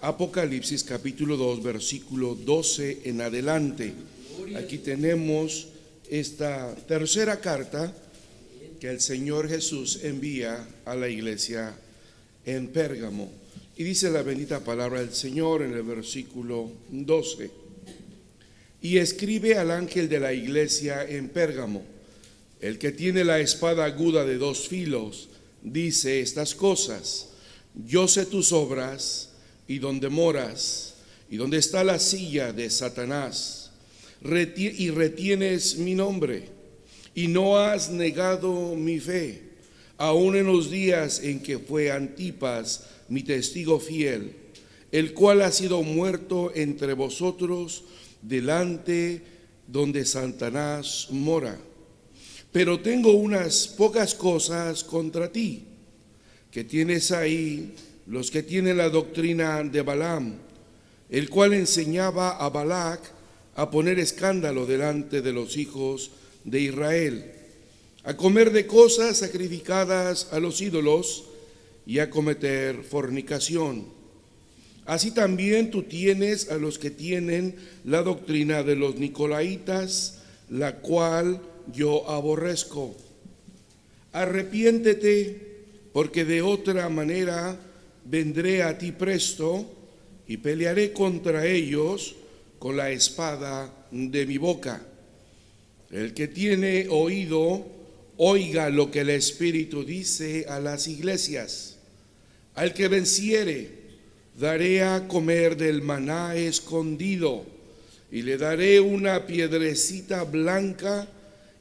Apocalipsis capítulo 2, versículo 12 en adelante. Aquí tenemos esta tercera carta que el Señor Jesús envía a la iglesia en Pérgamo. Y dice la bendita palabra del Señor en el versículo 12. Y escribe al ángel de la iglesia en Pérgamo, el que tiene la espada aguda de dos filos, dice estas cosas: yo sé tus obras y dónde moras, y dónde está la silla de Satanás, y retienes mi nombre, y no has negado mi fe, aun en los días en que fue Antipas, mi testigo fiel, el cual ha sido muerto entre vosotros, delante donde Satanás mora. Pero tengo unas pocas cosas contra ti, que tienes ahí los que tienen la doctrina de Balaam, el cual enseñaba a Balac a poner escándalo delante de los hijos de Israel, a comer de cosas sacrificadas a los ídolos y a cometer fornicación. Así también tú tienes a los que tienen la doctrina de los nicolaítas, la cual yo aborrezco. Arrepiéntete, porque de otra manera vendré a ti presto y pelearé contra ellos con la espada de mi boca. El que tiene oído, oiga lo que el Espíritu dice a las iglesias. Al que venciere, daré a comer del maná escondido, y le daré una piedrecita blanca,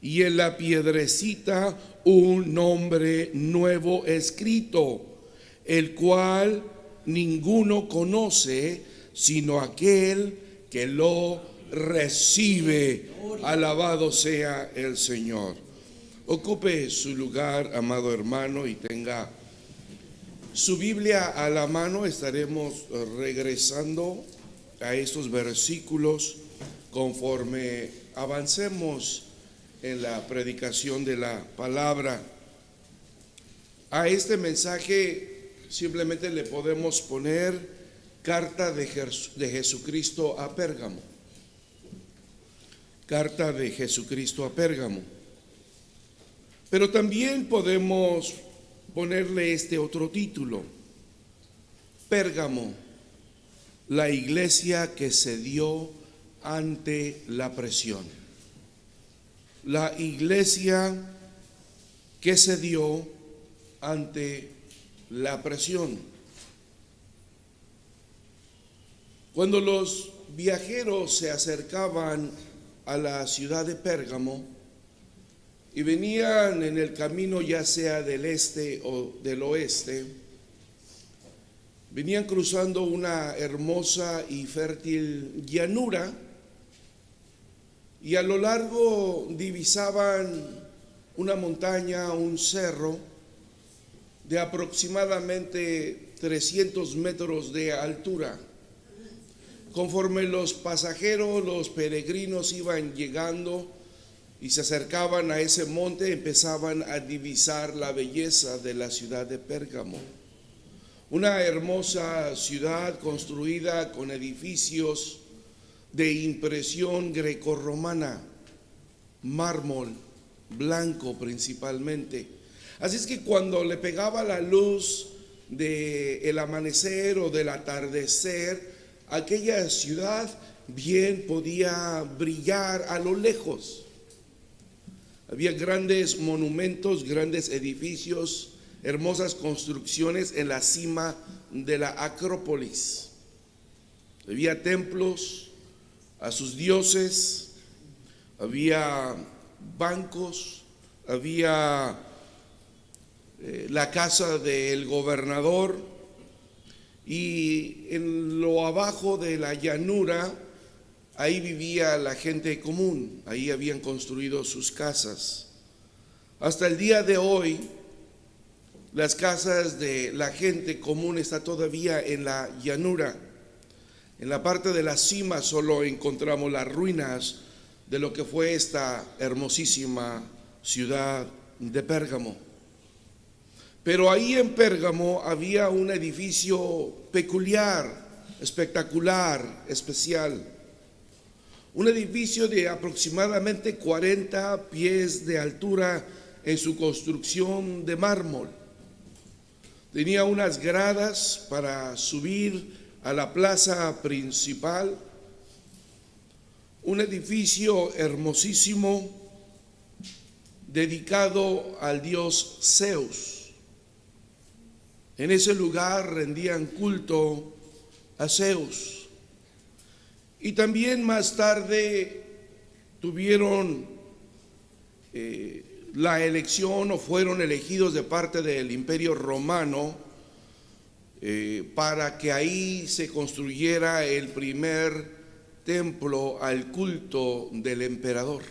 y en la piedrecita un nombre nuevo escrito, el cual ninguno conoce sino aquel que lo recibe. Alabado sea el Señor. Ocupe su lugar, amado hermano, y tenga su Biblia a la mano. Estaremos regresando a estos versículos conforme avancemos en la predicación de la palabra. A este mensaje simplemente le podemos poner carta de Jesucristo a Pérgamo. Carta de Jesucristo a Pérgamo. Pero también podemos ponerle este otro título: Pérgamo, la iglesia que cedió ante la presión. La iglesia que cedió ante la presión. Cuando los viajeros se acercaban a la ciudad de Pérgamo y venían en el camino, ya sea del este o del oeste, venían cruzando una hermosa y fértil llanura, y a lo largo divisaban una montaña, un cerro de aproximadamente 300 metros de altura. Conforme los pasajeros, los peregrinos iban llegando y se acercaban a ese monte, empezaban a divisar la belleza de la ciudad de Pérgamo. Una hermosa ciudad construida con edificios de impresión grecorromana, mármol blanco principalmente. Así es que cuando le pegaba la luz del amanecer o del atardecer, aquella ciudad bien podía brillar a lo lejos. Había grandes monumentos, grandes edificios, hermosas construcciones en la cima de la Acrópolis. Había templos a sus dioses, había bancos, había la casa del gobernador, y en lo abajo de la llanura, ahí vivía la gente común, ahí habían construido sus casas. Hasta el día de hoy, las casas de la gente común están todavía en la llanura. En la parte de la cima solo encontramos las ruinas de lo que fue esta hermosísima ciudad de Pérgamo. Pero ahí en Pérgamo había un edificio peculiar, espectacular, especial. Un edificio de aproximadamente 40 pies de altura en su construcción de mármol. Tenía unas gradas para subir a la plaza principal. Un edificio hermosísimo dedicado al dios Zeus. En ese lugar rendían culto a Zeus. Y también más tarde tuvieron la elección, o fueron elegidos de parte del Imperio Romano para que ahí se construyera el primer templo al culto del emperador.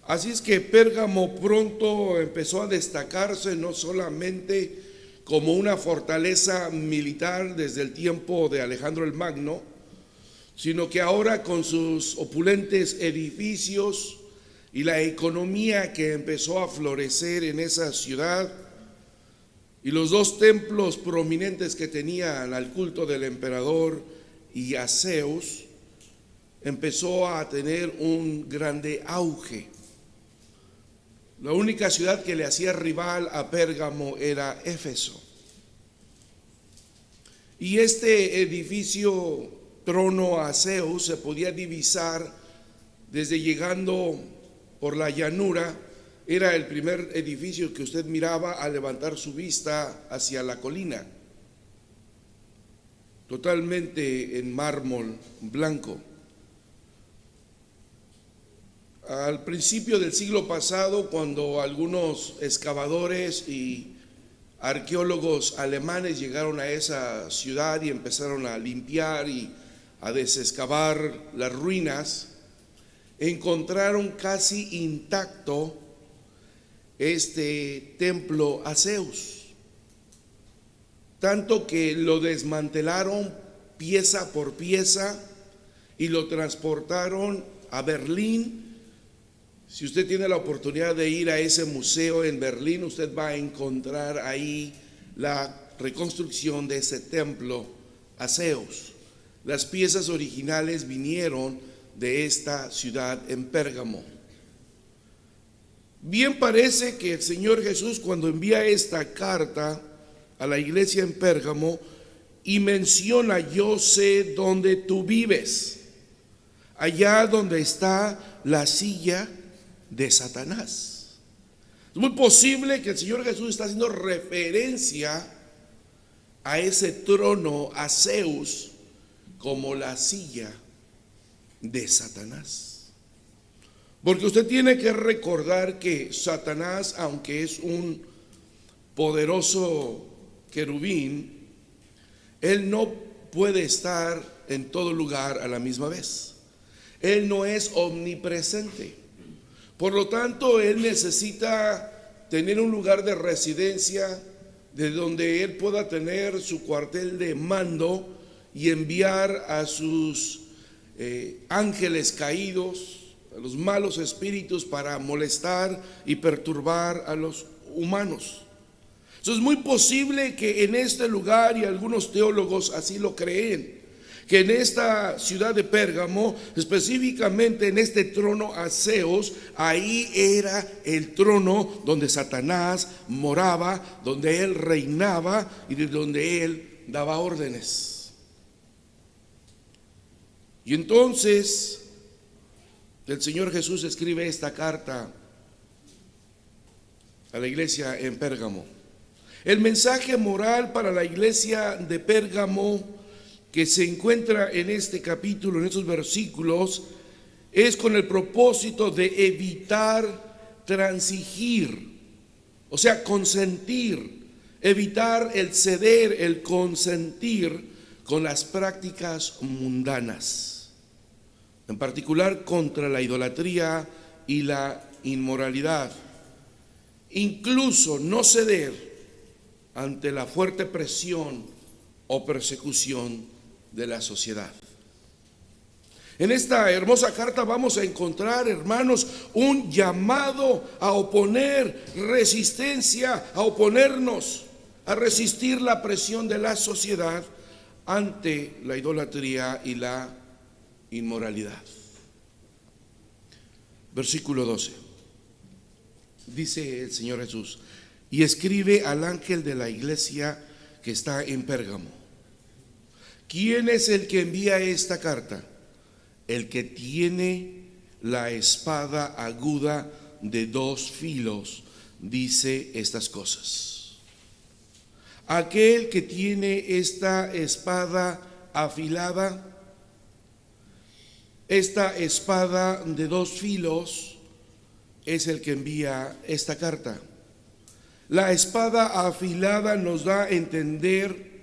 Así es que Pérgamo pronto empezó a destacarse no solamente como una fortaleza militar desde el tiempo de Alejandro el Magno, sino que ahora con sus opulentes edificios y la economía que empezó a florecer en esa ciudad, y los dos templos prominentes que tenían al culto del emperador y a Zeus, empezó a tener un grande auge. La única ciudad que le hacía rival a Pérgamo era Éfeso. Y este edificio trono a Zeus se podía divisar desde llegando por la llanura. Era el primer edificio que usted miraba al levantar su vista hacia la colina, totalmente en mármol blanco. Al principio del siglo pasado, cuando algunos excavadores y arqueólogos alemanes llegaron a esa ciudad y empezaron a limpiar y a desexcavar las ruinas, encontraron casi intacto este templo a Zeus, tanto que lo desmantelaron pieza por pieza y lo transportaron a Berlín. Si usted tiene la oportunidad de ir a ese museo en Berlín, usted va a encontrar ahí la reconstrucción de ese templo a Zeus. Las piezas originales vinieron de esta ciudad en Pérgamo. Bien parece que el Señor Jesús, cuando envía esta carta a la iglesia en Pérgamo y menciona: yo sé dónde tú vives, allá donde está la silla de Satanás. Es muy posible que el Señor Jesús está haciendo referencia a ese trono, a Zeus, como la silla de Satanás. Porque usted tiene que recordar que Satanás, aunque es un poderoso querubín, él no puede estar en todo lugar a la misma vez. Él no es omnipresente. Por lo tanto, él necesita tener un lugar de residencia de donde él pueda tener su cuartel de mando y enviar a sus ángeles caídos, a los malos espíritus, para molestar y perturbar a los humanos. Entonces es muy posible que en este lugar, y algunos teólogos así lo creen, que en esta ciudad de Pérgamo, específicamente en este trono a Zeus, ahí era el trono donde Satanás moraba, donde él reinaba y de donde él daba órdenes. Y entonces el Señor Jesús escribe esta carta a la iglesia en Pérgamo. El mensaje moral para la iglesia de Pérgamo que se encuentra en este capítulo, en estos versículos, es con el propósito de evitar transigir, o sea, consentir, evitar el ceder, el consentir con las prácticas mundanas, en particular contra la idolatría y la inmoralidad. Incluso no ceder ante la fuerte presión o persecución de la sociedad. En esta hermosa carta vamos a encontrar, hermanos, un llamado a oponer resistencia, a oponernos, a resistir la presión de la sociedad, ante la idolatría y la inmoralidad. Versículo 12. Dice el Señor Jesús: y escribe al ángel de la iglesia que está en Pérgamo. ¿Quién es el que envía esta carta? El que tiene la espada aguda de 2 filos dice estas cosas. Aquel que tiene esta espada afilada, esta espada de 2 filos, es el que envía esta carta. La espada afilada nos da a entender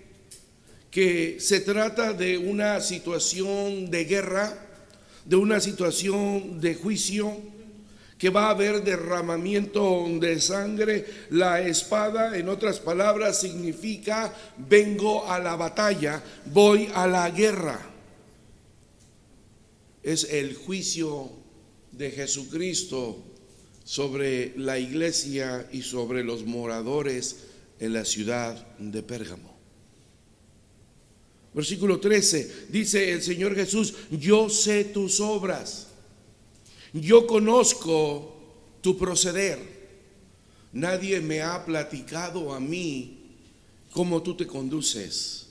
que se trata de una situación de guerra, de una situación de juicio, que va a haber derramamiento de sangre. La espada, en otras palabras, significa vengo a la batalla, voy a la guerra. Es el juicio de Jesucristo sobre la iglesia y sobre los moradores en la ciudad de Pérgamo. Versículo 13, dice el Señor Jesús: yo sé tus obras, yo conozco tu proceder. Nadie me ha platicado a mí cómo tú te conduces.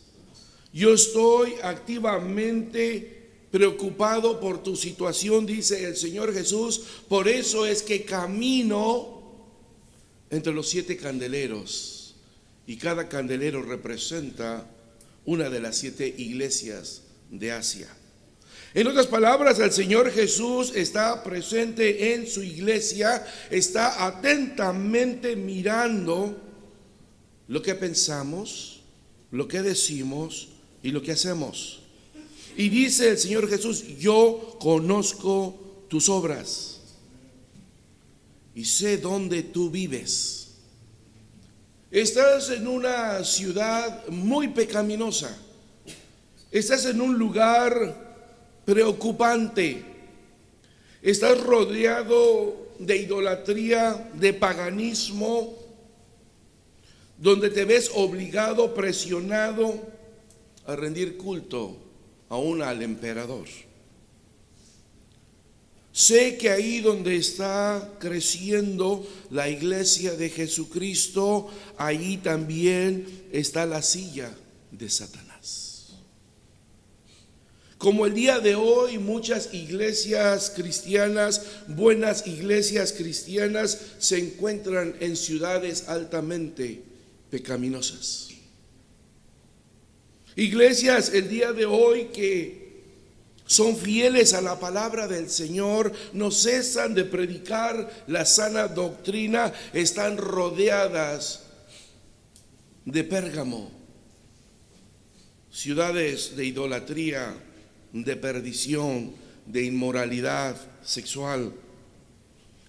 Yo estoy activamente preocupado por tu situación, dice el Señor Jesús. Por eso es que camino entre los 7 candeleros, y cada candelero representa una de las 7 iglesias de Asia. En otras palabras, el Señor Jesús está presente en su iglesia, está atentamente mirando lo que pensamos, lo que decimos y lo que hacemos. Y dice el Señor Jesús: yo conozco tus obras y sé dónde tú vives. Estás en una ciudad muy pecaminosa, estás en un lugar preocupante, estás rodeado de idolatría, de paganismo, donde te ves obligado, presionado a rendir culto aún al emperador. Sé que ahí donde está creciendo la iglesia de Jesucristo, ahí también está la silla de Satanás. Como el día de hoy muchas iglesias cristianas, buenas iglesias cristianas, se encuentran en ciudades altamente pecaminosas. Iglesias el día de hoy que son fieles a la palabra del Señor, no cesan de predicar la sana doctrina, están rodeadas de Pérgamo, ciudades de idolatría, de perdición, de inmoralidad sexual.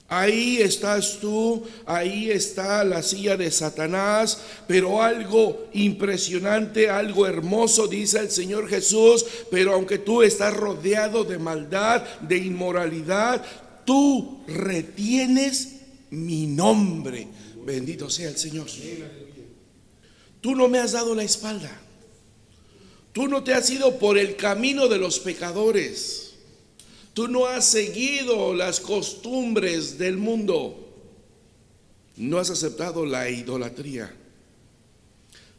Ahí estás tú, ahí está la silla de Satanás, pero algo impresionante, algo hermoso, dice el Señor Jesús: pero aunque tú estás rodeado de maldad, de inmoralidad, tú retienes mi nombre. Bendito sea el Señor. Tú no me has dado la espalda. Tú no te has ido por el camino de los pecadores. Tú no has seguido las costumbres del mundo. No has aceptado la idolatría.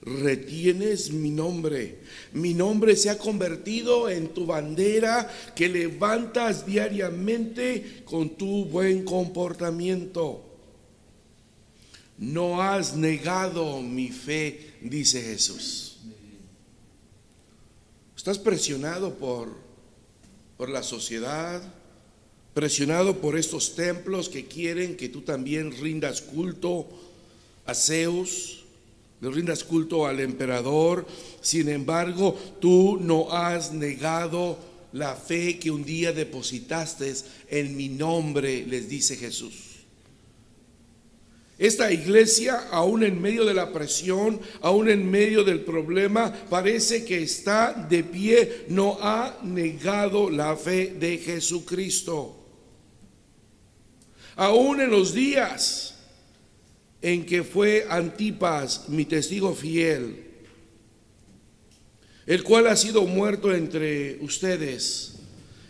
Retienes mi nombre. Mi nombre se ha convertido en tu bandera que levantas diariamente con tu buen comportamiento. No has negado mi fe, dice Jesús. Estás presionado por la sociedad, presionado por estos templos que quieren que tú también rindas culto a Zeus, le rindas culto al emperador. Sin embargo, tú no has negado la fe que un día depositaste en mi nombre, les dice Jesús. Esta iglesia, aún en medio de la presión, aún en medio del problema, parece que está de pie, no ha negado la fe de Jesucristo. Aún en los días en que fue Antipas, mi testigo fiel, el cual ha sido muerto entre ustedes,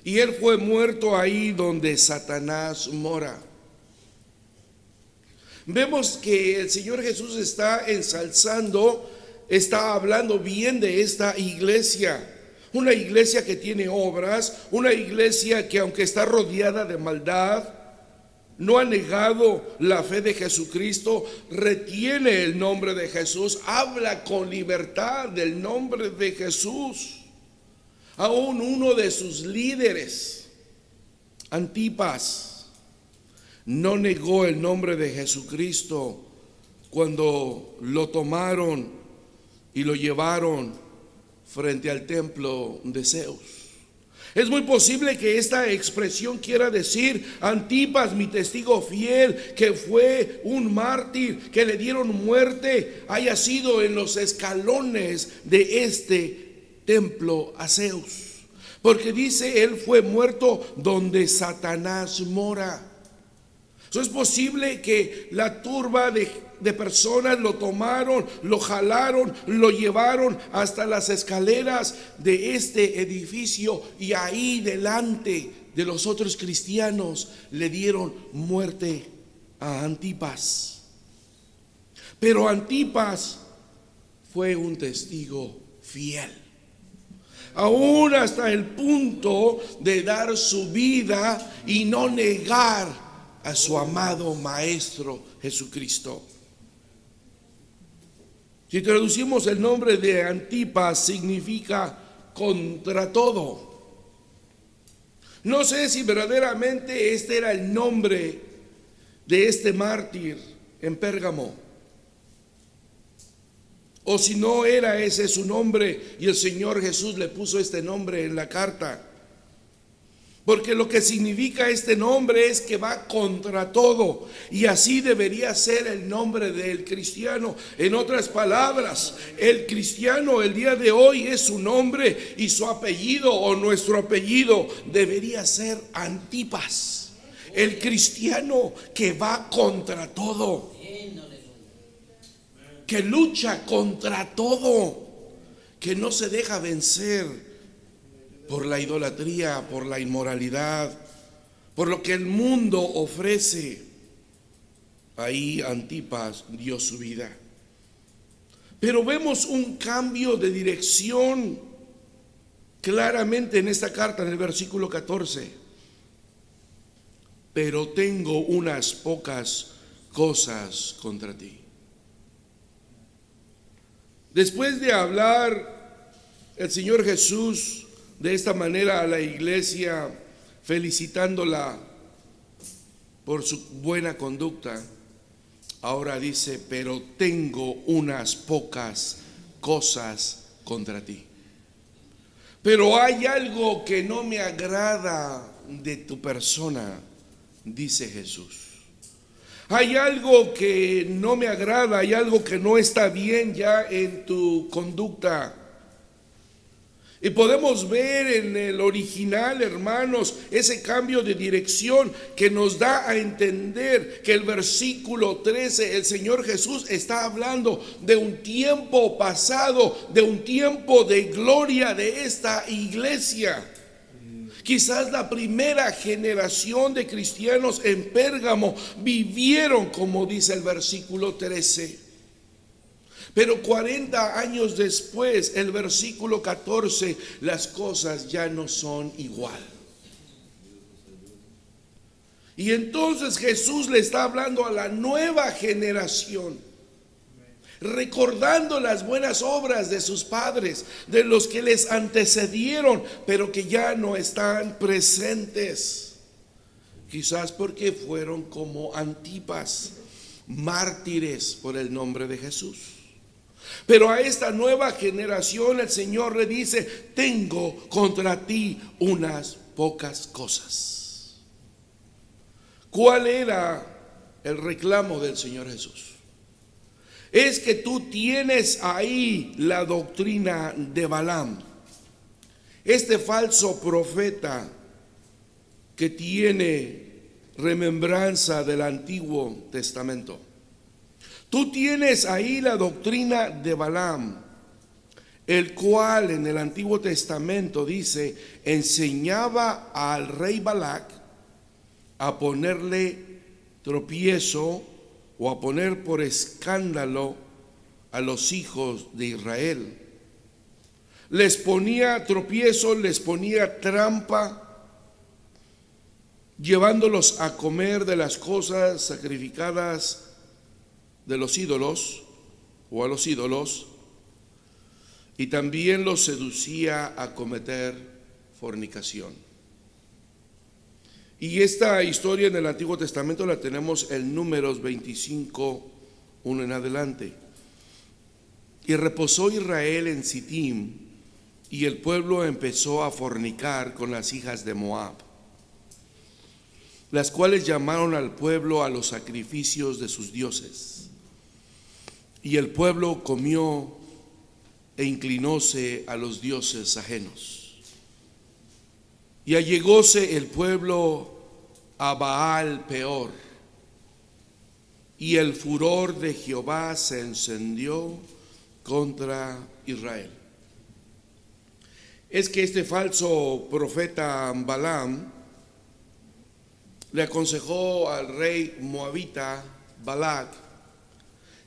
y él fue muerto ahí donde Satanás mora. Vemos que el Señor Jesús está ensalzando, está hablando bien de esta iglesia. Una iglesia que tiene obras, una iglesia que aunque está rodeada de maldad, no ha negado la fe de Jesucristo, retiene el nombre de Jesús, habla con libertad del nombre de Jesús. Aún uno de sus líderes, Antipas, no negó el nombre de Jesucristo cuando lo tomaron y lo llevaron frente al templo de Zeus. Es muy posible que esta expresión quiera decir: Antipas, mi testigo fiel, que fue un mártir, que le dieron muerte, haya sido en los escalones de este templo a Zeus. Porque dice, él fue muerto donde Satanás mora. Es posible que la turba de personas lo tomaron, lo jalaron, lo llevaron hasta las escaleras de este edificio, y ahí delante de los otros cristianos le dieron muerte a Antipas. Pero Antipas fue un testigo fiel, aún hasta el punto de dar su vida y no negar a su amado Maestro Jesucristo. Si traducimos el nombre de Antipas, significa contra todo. No sé si verdaderamente este era el nombre de este mártir en Pérgamo, o si no era ese su nombre y el Señor Jesús le puso este nombre en la carta. Porque lo que significa este nombre es que va contra todo, y así debería ser el nombre del cristiano. En otras palabras, el cristiano el día de hoy es su nombre, y su apellido o nuestro apellido debería ser Antipas, el cristiano que va contra todo, que lucha contra todo, que no se deja vencer por la idolatría, por la inmoralidad, por lo que el mundo ofrece. Ahí Antipas dio su vida. Pero vemos un cambio de dirección claramente en esta carta, en el versículo 14. Pero tengo unas pocas cosas contra ti. Después de hablar el Señor Jesús de esta manera a la iglesia, felicitándola por su buena conducta, ahora dice: pero tengo unas pocas cosas contra ti. Pero hay algo que no me agrada de tu persona, dice Jesús. Hay algo que no me agrada, hay algo que no está bien ya en tu conducta. Y podemos ver en el original, hermanos, ese cambio de dirección que nos da a entender que el versículo 13, el Señor Jesús está hablando de un tiempo pasado, de un tiempo de gloria de esta iglesia. Quizás la primera generación de cristianos en Pérgamo vivieron como dice el versículo 13. Pero 40 años después, el versículo 14, las cosas ya no son igual. Y entonces Jesús le está hablando a la nueva generación, recordando las buenas obras de sus padres, de los que les antecedieron, pero que ya no están presentes. Quizás porque fueron como Antipas, mártires por el nombre de Jesús. Pero a esta nueva generación el Señor le dice: tengo contra ti unas pocas cosas. ¿Cuál era el reclamo del Señor Jesús? Es que tú tienes ahí la doctrina de Balaam, este falso profeta que tiene remembranza del Antiguo Testamento. Tú tienes ahí la doctrina de Balaam, el cual en el Antiguo Testamento dice, enseñaba al rey Balac a ponerle tropiezo o a poner por escándalo a los hijos de Israel. Les ponía tropiezo, les ponía trampa, llevándolos a comer de las cosas sacrificadas de los ídolos o a los ídolos, y también los seducía a cometer fornicación. Y esta historia en el Antiguo Testamento la tenemos en Números 25, 1 en adelante. Y reposó Israel en Sittim, y el pueblo empezó a fornicar con las hijas de Moab, las cuales llamaron al pueblo a los sacrificios de sus dioses. Y el pueblo comió e inclinóse a los dioses ajenos. Y allegóse el pueblo a Baal Peor, y el furor de Jehová se encendió contra Israel. Es que este falso profeta Balaam le aconsejó al rey moabita Balac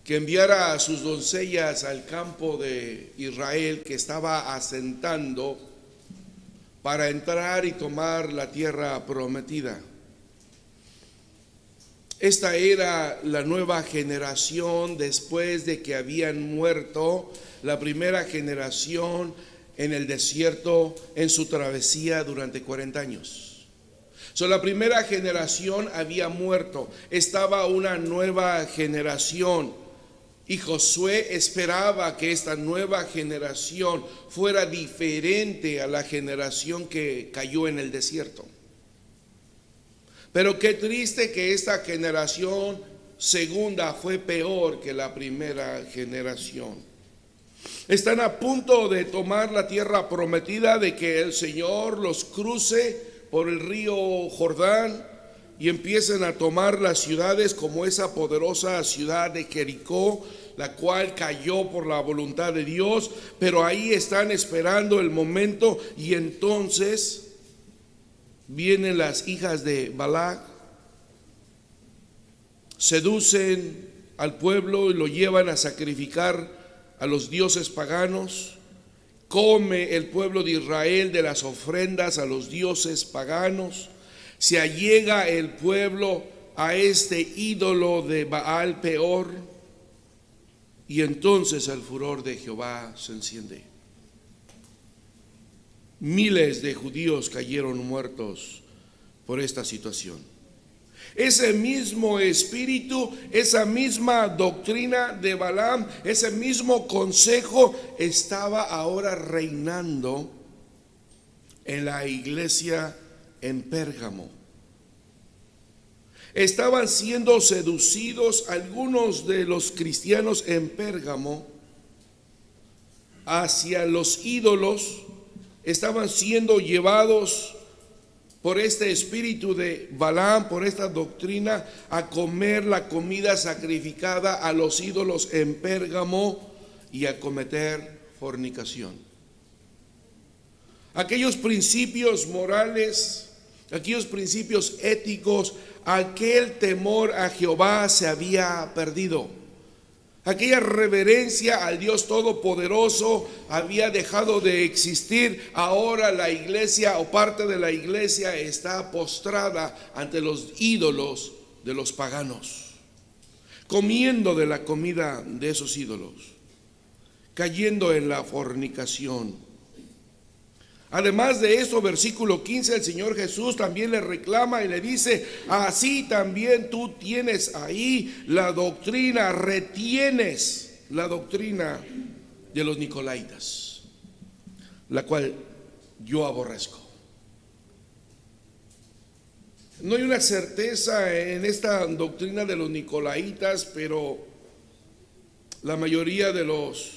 que enviara a sus doncellas al campo de Israel que estaba asentando para entrar y tomar la tierra prometida. Esta era la nueva generación después de que habían muerto la primera generación en el desierto en su travesía durante 40 años. La primera generación había muerto, estaba una nueva generación, y Josué esperaba que esta nueva generación fuera diferente a la generación que cayó en el desierto. Pero qué triste que esta generación segunda fue peor que la primera generación. Están a punto de tomar la tierra prometida, de que el Señor los cruce por el río Jordán y empiecen a tomar las ciudades, como esa poderosa ciudad de Jericó, la cual cayó por la voluntad de Dios. Pero ahí están esperando el momento, y entonces vienen las hijas de Balac, seducen al pueblo y lo llevan a sacrificar a los dioses paganos. Come el pueblo de Israel de las ofrendas a los dioses paganos. Se allega el pueblo a este ídolo de Baal Peor, y entonces el furor de Jehová se enciende. Miles de judíos cayeron muertos por esta situación. Ese mismo espíritu, esa misma doctrina de Balaam, ese mismo consejo estaba ahora reinando en la iglesia en Pérgamo. Estaban siendo seducidos algunos de los cristianos en Pérgamo hacia los ídolos. Estaban siendo llevados por este espíritu de Balaam, por esta doctrina, a comer la comida sacrificada a los ídolos en Pérgamo y a cometer fornicación. Aquellos principios morales, aquellos principios éticos, aquel temor a Jehová se había perdido. Aquella reverencia al Dios Todopoderoso había dejado de existir. Ahora la iglesia, o parte de la iglesia, está postrada ante los ídolos de los paganos, comiendo de la comida de esos ídolos, cayendo en la fornicación. Además de eso, versículo 15, el Señor Jesús también le reclama y le dice: así también tú tienes ahí la doctrina, retienes la doctrina de los nicolaítas, la cual yo aborrezco. No hay una certeza en esta doctrina de los nicolaítas, pero la mayoría de los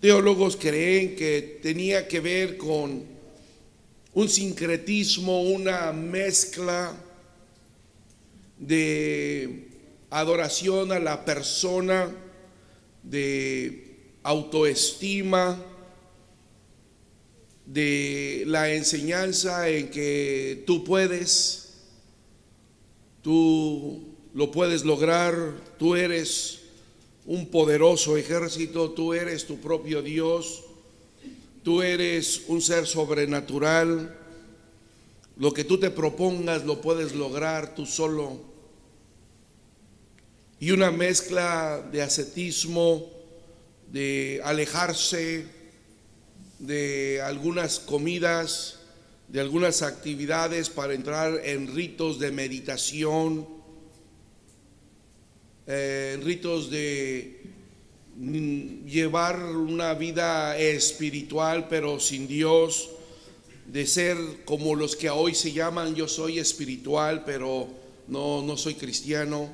teólogos creen que tenía que ver con un sincretismo, una mezcla de adoración a la persona de autoestima, de la enseñanza en que tú lo puedes lograr, tú eres un poderoso ejército, tú eres tu propio Dios, tú eres un ser sobrenatural, lo que tú te propongas lo puedes lograr tú solo. Y una mezcla de ascetismo, de alejarse de algunas comidas, de algunas actividades para entrar en ritos de meditación, ritos de llevar una vida espiritual pero sin Dios, de ser como los que hoy se llaman yo soy espiritual pero no soy cristiano.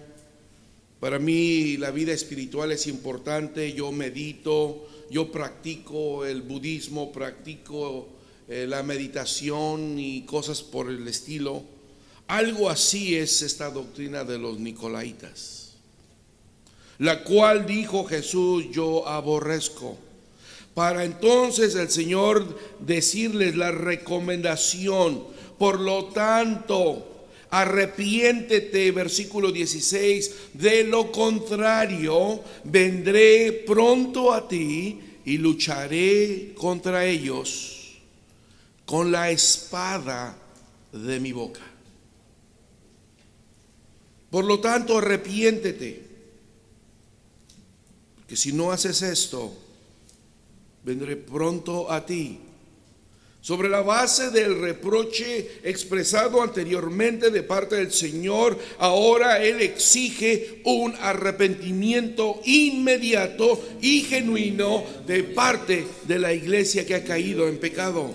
Para mí la vida espiritual es importante, yo medito, yo practico el budismo, practico la meditación y cosas por el estilo. Algo así es esta doctrina de los nicolaitas, la cual dijo Jesús, yo aborrezco. Para entonces el Señor decirles la recomendación, por lo tanto, arrepiéntete, versículo 16, de lo contrario, vendré pronto a ti y lucharé contra ellos con la espada de mi boca. Por lo tanto, arrepiéntete, porque si no haces esto, vendré pronto a ti. Sobre la base del reproche expresado anteriormente de parte del Señor, ahora Él exige un arrepentimiento inmediato y genuino de parte de la iglesia que ha caído en pecado.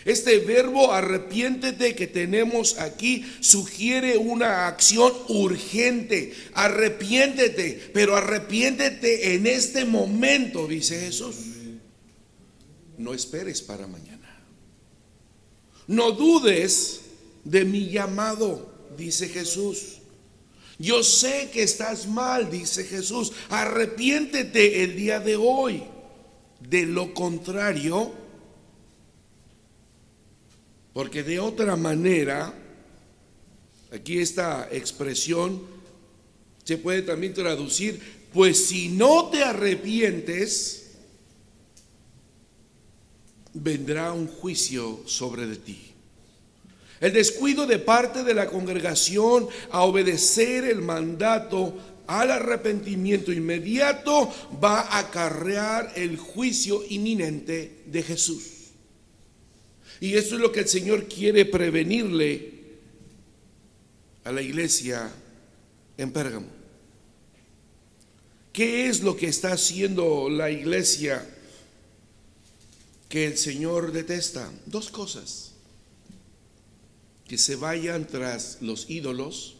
Este verbo arrepiéntete que tenemos aquí sugiere una acción urgente. Arrepiéntete, pero arrepiéntete en este momento, dice Jesús. No esperes para mañana. No dudes de mi llamado, dice Jesús. Yo sé que estás mal, dice Jesús. Arrepiéntete el día de hoy. De lo contrario, porque de otra manera, aquí esta expresión se puede también traducir, pues si no te arrepientes, vendrá un juicio sobre de ti. El descuido de parte de la congregación a obedecer el mandato al arrepentimiento inmediato va a acarrear el juicio inminente de Jesús. Y eso es lo que el Señor quiere prevenirle a la iglesia en Pérgamo. ¿Qué es lo que está haciendo la iglesia que el Señor detesta? Dos cosas: que se vayan tras los ídolos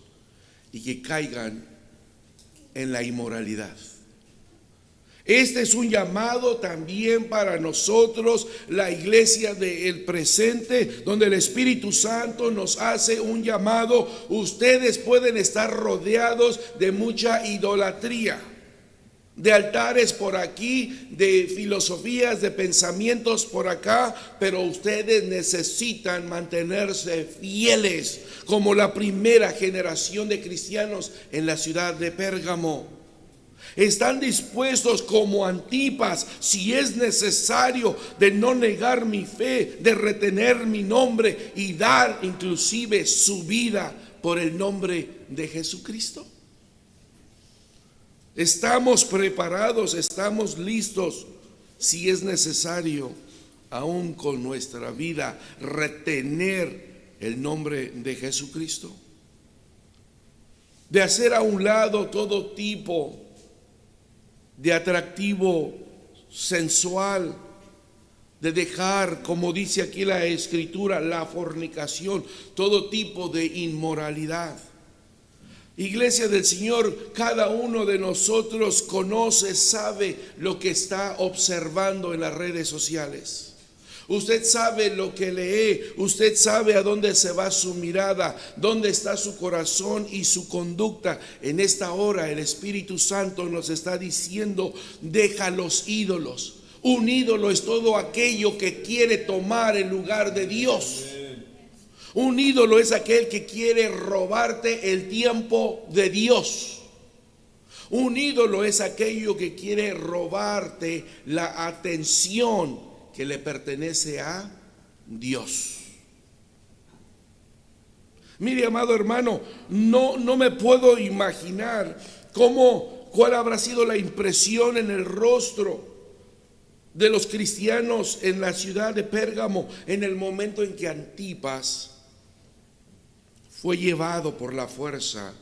y que caigan en la inmoralidad. Este es un llamado también para nosotros, la iglesia del presente, donde el Espíritu Santo nos hace un llamado. Ustedes pueden estar rodeados de mucha idolatría, de altares por aquí, de filosofías, de pensamientos por acá, pero ustedes necesitan mantenerse fieles como la primera generación de cristianos en la ciudad de Pérgamo. Están dispuestos como Antipas, si es necesario, de no negar mi fe, de retener mi nombre y dar inclusive su vida por el nombre de Jesucristo. Estamos preparados, estamos listos, si es necesario, aún con nuestra vida, retener el nombre de Jesucristo. De hacer a un lado todo tipo de atractivo sensual, de dejar, como dice aquí la Escritura, la fornicación, todo tipo de inmoralidad. Iglesia del Señor, cada uno de nosotros conoce, sabe lo que está observando en las redes sociales. Usted sabe lo que lee, usted sabe a dónde se va su mirada, dónde está su corazón y su conducta. En esta hora el Espíritu Santo nos está diciendo: deja los ídolos. Un ídolo es todo aquello que quiere tomar el lugar de Dios. Un ídolo es aquel que quiere robarte el tiempo de Dios. Un ídolo es aquello que quiere robarte la atención que le pertenece a Dios. Mire, amado hermano, no me puedo imaginar cuál habrá sido la impresión en el rostro de los cristianos en la ciudad de Pérgamo en el momento en que Antipas fue llevado por la fuerza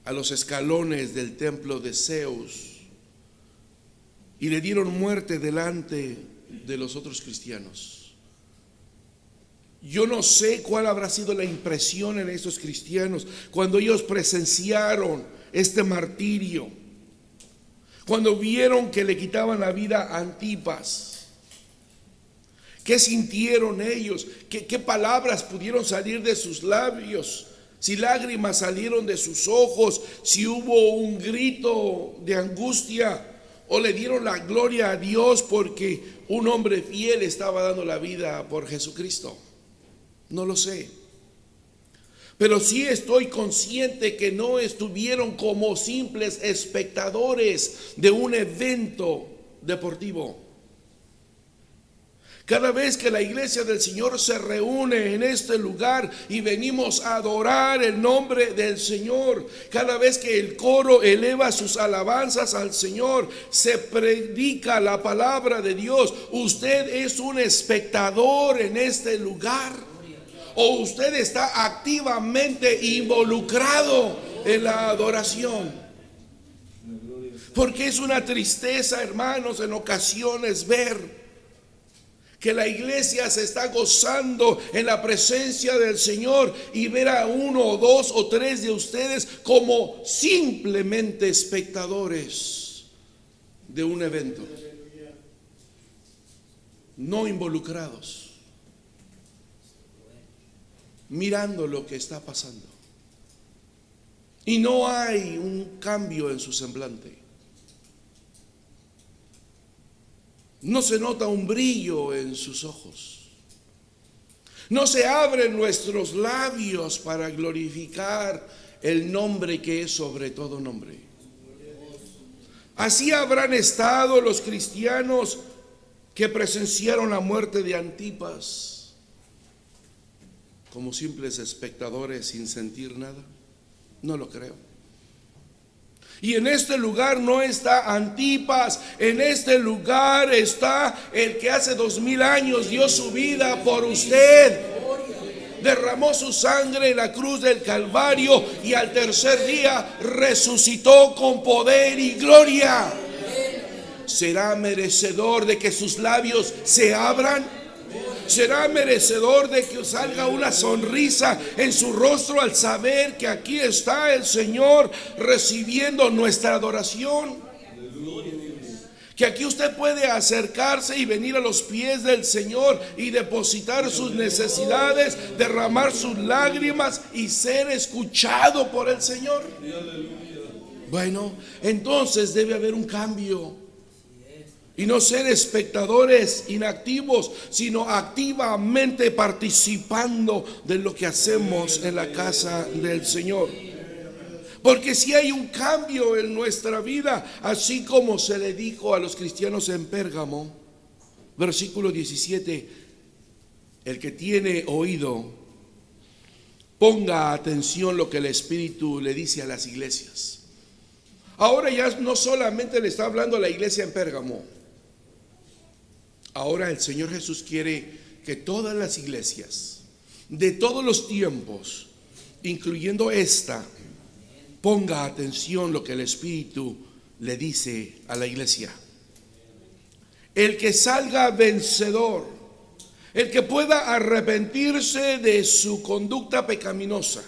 a los escalones del templo de Zeus y le dieron muerte delante de los otros cristianos. Yo no sé cuál habrá sido la impresión en esos cristianos cuando ellos presenciaron este martirio, cuando vieron que le quitaban la vida a Antipas. ¿Qué sintieron ellos? ¿Qué palabras pudieron salir de sus labios? Si lágrimas salieron de sus ojos, si hubo un grito de angustia, o le dieron la gloria a Dios porque un hombre fiel estaba dando la vida por Jesucristo. No lo sé. Pero sí estoy consciente que no estuvieron como simples espectadores de un evento deportivo. Cada vez que la iglesia del Señor se reúne en este lugar y venimos a adorar el nombre del Señor, cada vez que el coro eleva sus alabanzas al Señor, se predica la palabra de Dios, usted es un espectador en este lugar, o usted está activamente involucrado en la adoración. Porque es una tristeza, hermanos, en ocasiones ver que la iglesia se está gozando en la presencia del Señor y ver a uno o dos o tres de ustedes como simplemente espectadores de un evento, no involucrados, mirando lo que está pasando. Y no hay un cambio en su semblante. No se nota un brillo en sus ojos. No se abren nuestros labios para glorificar el nombre que es sobre todo nombre. Así habrán estado los cristianos que presenciaron la muerte de Antipas, como simples espectadores sin sentir nada. No lo creo. Y en este lugar no está Antipas, en este lugar está el que hace 2000 años dio su vida por usted, derramó su sangre en la cruz del Calvario y al tercer día resucitó con poder y gloria. ¿Será merecedor de que sus labios se abran? ¿Será merecedor de que salga una sonrisa en su rostro al saber que aquí está el Señor recibiendo nuestra adoración? Que aquí usted puede acercarse y venir a los pies del Señor y depositar sus necesidades, derramar sus lágrimas y ser escuchado por el Señor. Bueno, entonces debe haber un cambio. Y no ser espectadores inactivos, sino activamente participando de lo que hacemos en la casa del Señor. Porque si hay un cambio en nuestra vida, así como se le dijo a los cristianos en Pérgamo, versículo 17, el que tiene oído, ponga atención lo que el Espíritu le dice a las iglesias. Ahora ya no solamente le está hablando a la iglesia en Pérgamo. Ahora el Señor Jesús quiere que todas las iglesias de todos los tiempos, incluyendo esta, ponga atención lo que el Espíritu le dice a la iglesia. El que salga vencedor, el que pueda arrepentirse de su conducta pecaminosa,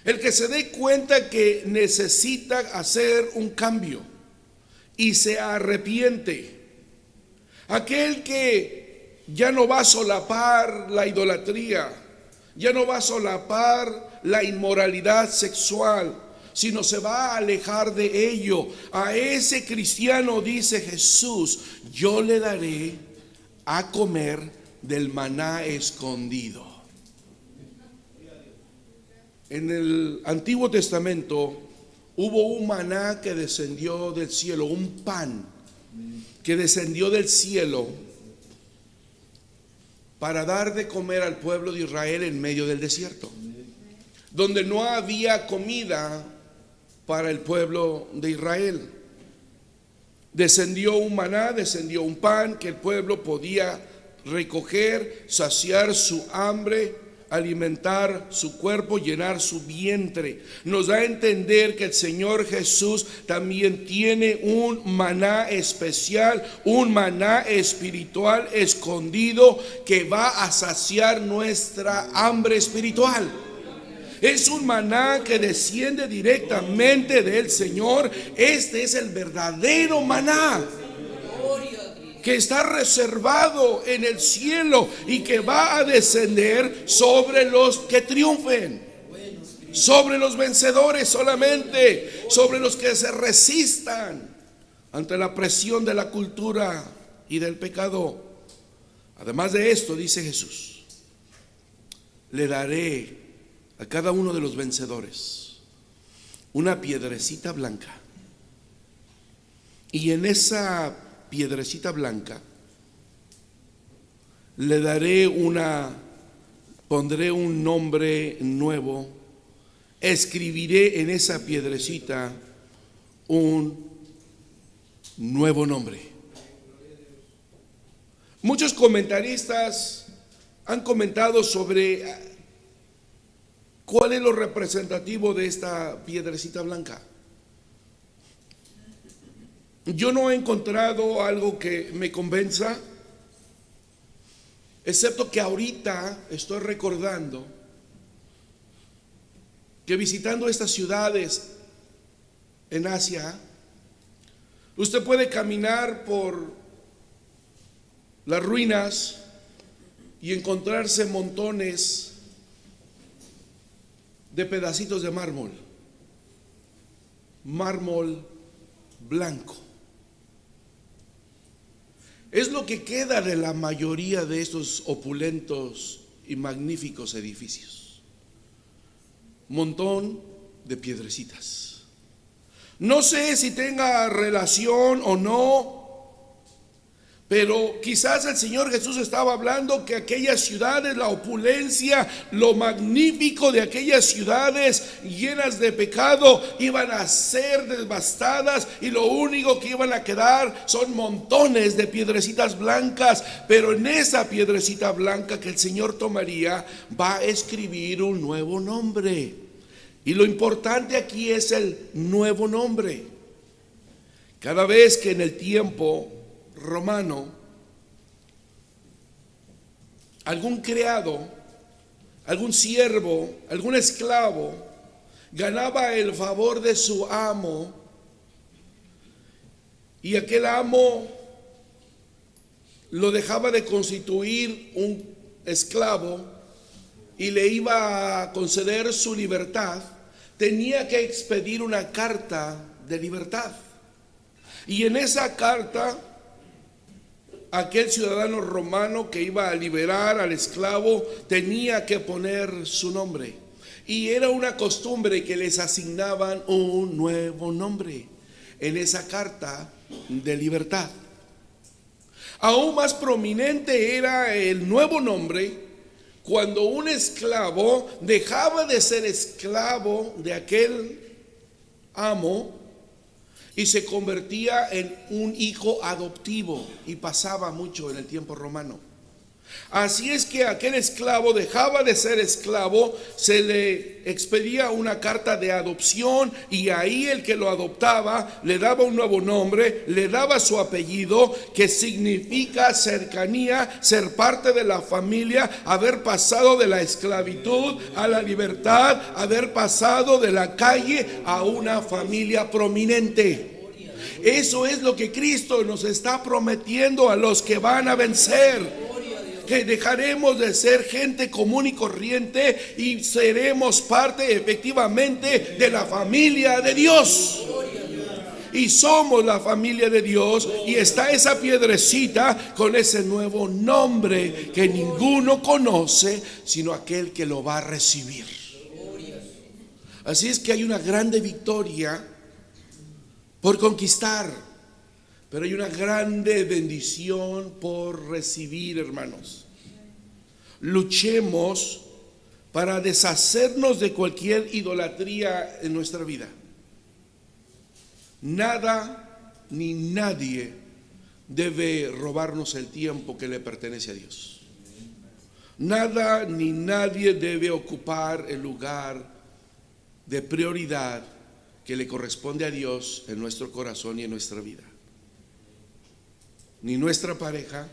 el que se dé cuenta que necesita hacer un cambio y se arrepiente. aquel que ya no va a solapar la idolatría, ya no va a solapar la inmoralidad sexual, sino se va a alejar de ello. A ese cristiano dice Jesús: yo le daré a comer del maná escondido. En el Antiguo Testamento hubo un maná que descendió del cielo, un pan que descendió del cielo para dar de comer al pueblo de Israel en medio del desierto, donde no había comida para el pueblo de Israel. Descendió un maná, descendió un pan que el pueblo podía recoger, saciar su hambre, alimentar su cuerpo, llenar su vientre. Nos da a entender que el Señor Jesús también tiene un maná especial, un maná espiritual escondido que va a saciar nuestra hambre espiritual. Es un maná que desciende directamente del Señor. Este es el verdadero maná que está reservado en el cielo y que va a descender sobre los que triunfen, sobre los vencedores solamente, sobre los que se resistan ante la presión de la cultura y del pecado. Además de esto, dice Jesús: le daré a cada uno de los vencedores una piedrecita blanca, y en esa piedrecita blanca le daré pondré un nombre nuevo, escribiré en esa piedrecita un nuevo nombre. Muchos comentaristas han comentado sobre cuál es lo representativo de esta piedrecita blanca. Yo no he encontrado algo que me convenza, excepto que ahorita estoy recordando que visitando estas ciudades en Asia, usted puede caminar por las ruinas y encontrarse montones de pedacitos de mármol blanco. Es lo que queda de la mayoría de estos opulentos y magníficos edificios. Montón de piedrecitas. No sé si tenga relación o no, pero quizás el Señor Jesús estaba hablando que aquellas ciudades, la opulencia, lo magnífico de aquellas ciudades llenas de pecado, iban a ser devastadas y lo único que iban a quedar son montones de piedrecitas blancas. Pero en esa piedrecita blanca que el Señor tomaría, va a escribir un nuevo nombre. Y lo importante aquí es el nuevo nombre. Cada vez que en el tiempo romano algún criado, algún siervo, algún esclavo ganaba el favor de su amo, y aquel amo lo dejaba de constituir un esclavo y le iba a conceder su libertad, tenía que expedir una carta de libertad. Y en esa carta, aquel ciudadano romano que iba a liberar al esclavo tenía que poner su nombre. Y era una costumbre que les asignaban un nuevo nombre en esa carta de libertad. Aún más prominente era el nuevo nombre cuando un esclavo dejaba de ser esclavo de aquel amo y se convertía en un hijo adoptivo, y pasaba mucho en el tiempo romano. Así es que aquel esclavo dejaba de ser esclavo, se le expedía una carta de adopción, y ahí el que lo adoptaba le daba un nuevo nombre, le daba su apellido, que significa cercanía, ser parte de la familia, haber pasado de la esclavitud a la libertad, haber pasado de la calle a una familia prominente. Eso es lo que Cristo nos está prometiendo a los que van a vencer. Que dejaremos de ser gente común y corriente y seremos parte efectivamente de la familia de Dios. Y somos la familia de Dios, y está esa piedrecita con ese nuevo nombre que ninguno conoce sino aquel que lo va a recibir. Así es que hay una grande victoria por conquistar, pero hay una grande bendición por recibir, hermanos. Luchemos para deshacernos de cualquier idolatría en nuestra vida. Nada ni nadie debe robarnos el tiempo que le pertenece a Dios. Nada ni nadie debe ocupar el lugar de prioridad que le corresponde a Dios en nuestro corazón y en nuestra vida. Ni nuestra pareja,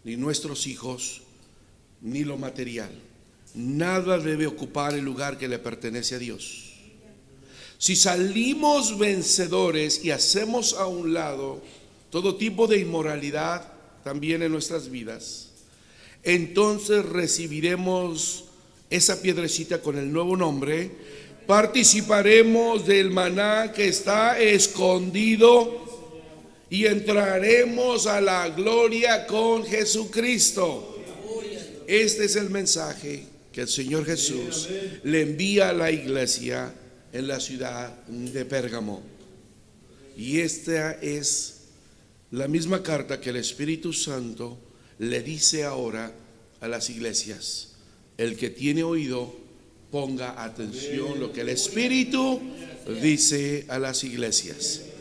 ni nuestros hijos, ni lo material. Nada debe ocupar el lugar que le pertenece a Dios. Si salimos vencedores y hacemos a un lado todo tipo de inmoralidad también en nuestras vidas, entonces recibiremos esa piedrecita con el nuevo nombre, participaremos del maná que está escondido y entraremos a la gloria con Jesucristo. Este es el mensaje que el Señor Jesús le envía a la iglesia en la ciudad de Pérgamo. Y esta es la misma carta que el Espíritu Santo le dice ahora a las iglesias. El que tiene oído, ponga atención lo que el Espíritu dice a las iglesias.